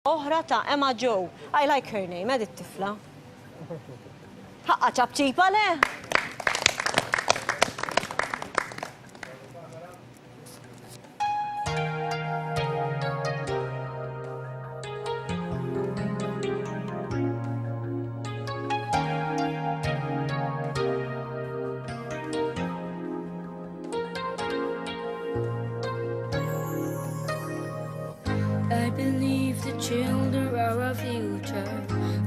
oħra ta' Emma Joe. I like her name, għed it-tifla. Ħaqqa ċabċipa le? I believe the children are our future.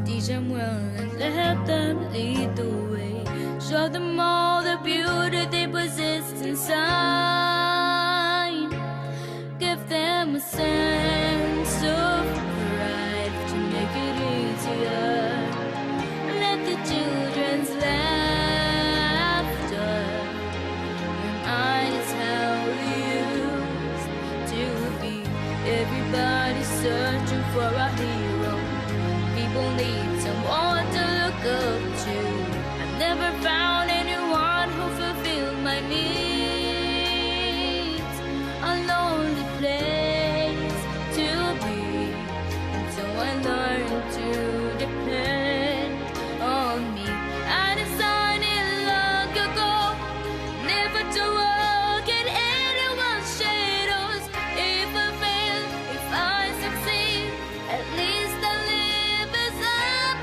Teach them well and let them lead the way. Show them all the beauty they possess inside. Give them a sense of pride to make it easier. Let the children's laughter remind us how we used to be. Everybody's searching for a hero. People need someone to look up to. I've never found anyone who fulfilled my needs. A lonely place to be, and so I learned to depend on me. I decided long ago never to walk in anyone's shadows. If I fail, if I succeed, at least I live as I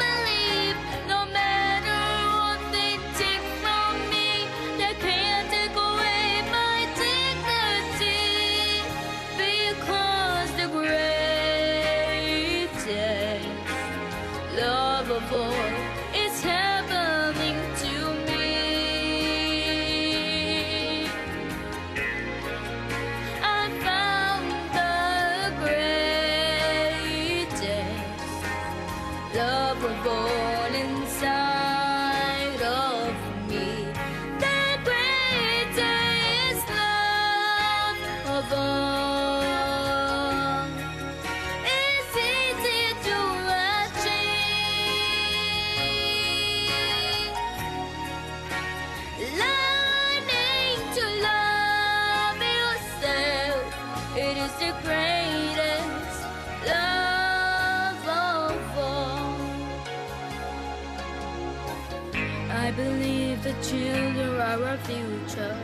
believe. No matter what they take from me, they can't take away my dignity. Because the greatest love of all is happening to me. I found the greatest love of all inside of me. The greatest love of all is easy to achieve. Learning to love yourself, it is the greatest love of all. I believe the children are our future.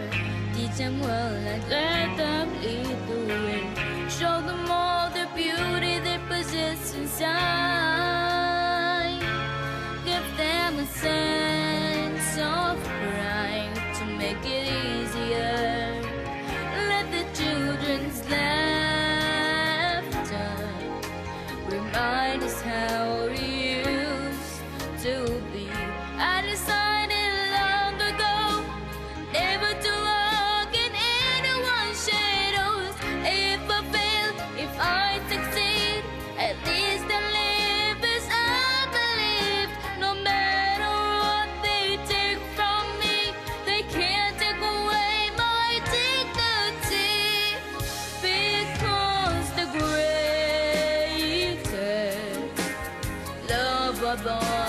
Teach them well and let them lead the way. Show them all the beauty they possess inside. Give them a sense of pride to make it easier. Let the children's laughter remind us how we used to be. I decided long ago never to walk in anyone's shadows. If I fail, if I succeed, at least I live as I believe. No matter what they take from me, they can't take away my dignity. Because the greatest love of all